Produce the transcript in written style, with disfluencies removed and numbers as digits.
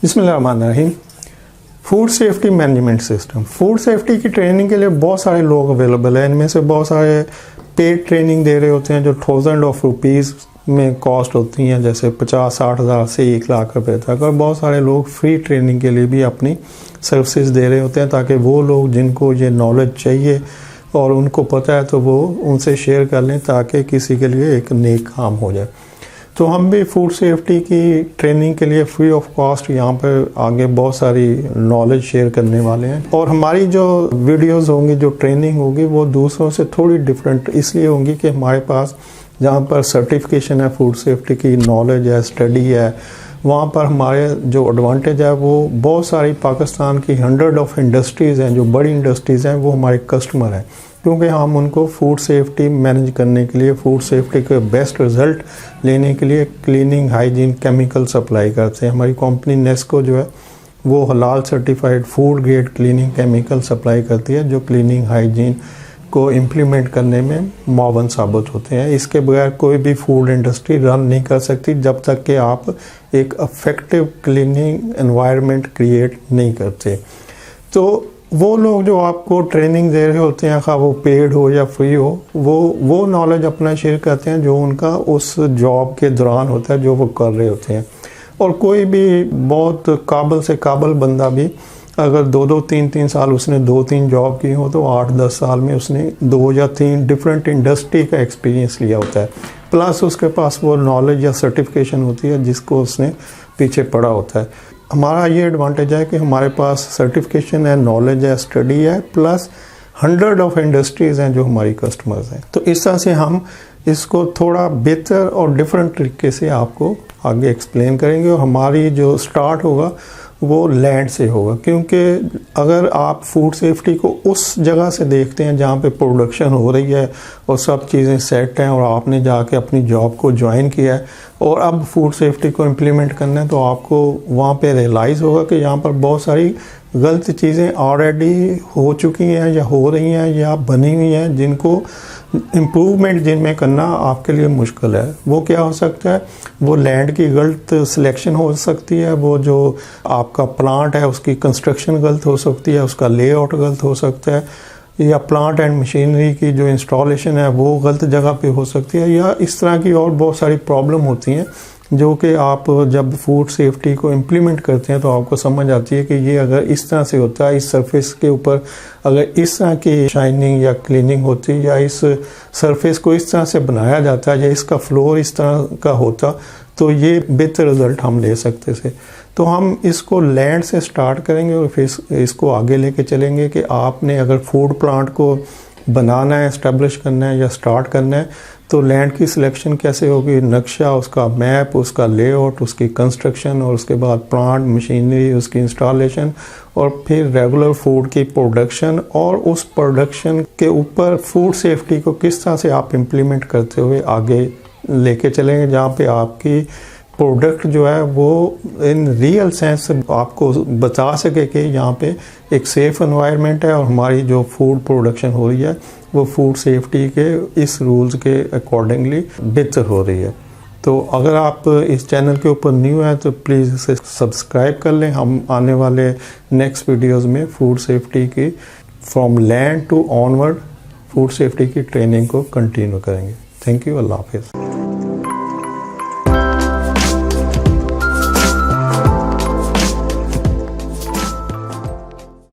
بسم اللہ الرحمن الرحیم. Food safety management system. Food safety کی ٹریننگ کے لیے بہت سارے لوگ اویلیبل ہیں. ان میں سے بہت سارے پیڈ ٹریننگ دے رہے ہوتے ہیں جو ₹1000 میں کاسٹ ہوتی ہیں, جیسے 50-60 ہزار سے 1 لاکھ روپے تک. اور بہت سارے لوگ فری ٹریننگ کے لیے بھی اپنی سروسز دے رہے ہوتے ہیں تاکہ وہ لوگ جن کو یہ نالج چاہیے اور ان کو پتہ ہے تو وہ ان سے شیئر کر لیں تاکہ کسی کے لیے ایک نیک کام ہو جائے. تو ہم بھی فوڈ سیفٹی کی ٹریننگ کے لیے فری آف کاسٹ یہاں پر آگے بہت ساری نالج شیئر کرنے والے ہیں. اور ہماری جو ویڈیوز ہوں گی, جو ٹریننگ ہوگی, وہ دوسروں سے تھوڑی ڈفرینٹ اس لیے ہوں گی کہ ہمارے پاس جہاں پر سرٹیفکیشن ہے, فوڈ سیفٹی کی نالج ہے, اسٹڈی ہے, وہاں پر ہمارے جو ایڈوانٹیج ہے وہ بہت ساری پاکستان کی 100 آف انڈسٹریز ہیں, جو بڑی انڈسٹریز ہیں, وہ ہمارے کسٹمر ہیں. کیونکہ ہم ان کو فوڈ سیفٹی مینیج کرنے کے لیے, فوڈ سیفٹی کے بیسٹ رزلٹ لینے کے لیے کلیننگ, ہائیجین, کیمیکل سپلائی کرتے ہیں. ہماری کمپنی نیسکو جو ہے وہ حلال certified food grade cleaning chemical supply کرتی ہے, جو کلیننگ ہائیجین کو امپلیمنٹ کرنے میں معاون ثابت ہوتے ہیں. اس کے بغیر کوئی بھی فوڈ انڈسٹری رن نہیں کر سکتی جب تک کہ آپ ایک افیکٹو کلیننگ انوائرمنٹ کریٹ نہیں کرتے. تو وہ لوگ جو آپ کو ٹریننگ دے رہے ہوتے ہیں, خواہ وہ پیڈ ہو یا فری ہو, وہ نالج اپنا شیئر کرتے ہیں جو ان کا اس جاب کے دوران ہوتا ہے جو وہ کر رہے ہوتے ہیں. اور کوئی بھی بہت قابل سے قابل بندہ بھی اگر 2-3 سال اس نے 2-3 جاب کی ہو تو 8-10 سال میں اس نے 2 یا 3 ڈفرینٹ انڈسٹری کا ایکسپیرینس لیا ہوتا ہے. پلس اس کے پاس وہ نالج یا سرٹیفکیشن ہوتی ہے جس کو اس نے پیچھے پڑھا ہوتا ہے. ہمارا یہ ایڈوانٹیج ہے کہ ہمارے پاس سرٹیفکیشن ہے, نالج ہے, اسٹڈی ہے, پلس 100 آف انڈسٹریز ہیں جو ہماری کسٹمرز ہیں. تو اس طرح سے ہم اس کو تھوڑا بہتر اور ڈفرینٹ طریقے سے آپ کو آگے ایکسپلین کریں گے. اور ہماری جو سٹارٹ ہوگا وہ لینڈ سے ہوگا, کیونکہ اگر آپ فوڈ سیفٹی کو اس جگہ سے دیکھتے ہیں جہاں پہ پروڈکشن ہو رہی ہے اور سب چیزیں سیٹ ہیں اور آپ نے جا کے اپنی جاب کو جوائن کیا ہے اور اب فوڈ سیفٹی کو امپلیمنٹ کرنا ہے, تو آپ کو وہاں پہ ریئلائز ہوگا کہ یہاں پر بہت ساری غلط چیزیں آلریڈی ہو چکی ہیں یا ہو رہی ہیں یا بنی ہوئی ہیں جن کو امپروومنٹ جن میں کرنا آپ کے لیے مشکل ہے. وہ کیا ہو سکتا ہے؟ وہ لینڈ کی غلط سلیکشن ہو سکتی ہے, وہ جو آپ کا پلانٹ ہے اس کی کنسٹرکشن غلط ہو سکتی ہے, اس کا لے آؤٹ غلط ہو سکتا ہے, یا پلانٹ اینڈ مشینری کی جو انسٹالیشن ہے وہ غلط جگہ پہ ہو سکتی ہے, یا اس طرح کی اور بہت ساری پرابلم ہوتی ہیں جو کہ آپ جب فوڈ سیفٹی کو امپلیمنٹ کرتے ہیں تو آپ کو سمجھ آتی ہے کہ یہ اگر اس طرح سے ہوتا ہے, اس سرفیس کے اوپر اگر اس طرح کی شائننگ یا کلیننگ ہوتی, یا اس سرفیس کو اس طرح سے بنایا جاتا ہے, یا اس کا فلور اس طرح کا ہوتا, تو یہ بہتر رزلٹ ہم لے سکتے تھے. تو ہم اس کو لینڈ سے سٹارٹ کریں گے اور پھر اس کو آگے لے کے چلیں گے کہ آپ نے اگر فوڈ پلانٹ کو بنانا ہے, اسٹیبلش کرنا ہے یا سٹارٹ کرنا ہے تو لینڈ کی سلیکشن کیسے ہوگی, نقشہ, اس کا میپ, اس کا لے آؤٹ, اس کی کنسٹرکشن, اور اس کے بعد پلانٹ, مشینری, اس کی انسٹالیشن, اور پھر ریگولر فوڈ کی پروڈکشن, اور اس پروڈکشن کے اوپر فوڈ سیفٹی کو کس طرح سے آپ امپلیمنٹ کرتے ہوئے آگے لے کے چلیں گے جہاں پہ آپ کی پروڈکٹ جو ہے وہ ان ریئل سینس آپ کو بتا سکے کہ یہاں پہ ایک سیف انوائرمنٹ ہے اور ہماری جو فوڈ پروڈکشن ہو رہی ہے وہ فوڈ سیفٹی کے اس رولز کے اکارڈنگلی بہتر ہو رہی ہے. تو اگر آپ اس چینل کے اوپر نیو ہیں تو پلیز اسے سبسکرائب کر لیں. ہم آنے والے نیکسٹ ویڈیوز میں فوڈ سیفٹی کی from land to onward food safety کی ٹریننگ کو کنٹینیو کریں گے. Thank you. اللہ حافظ.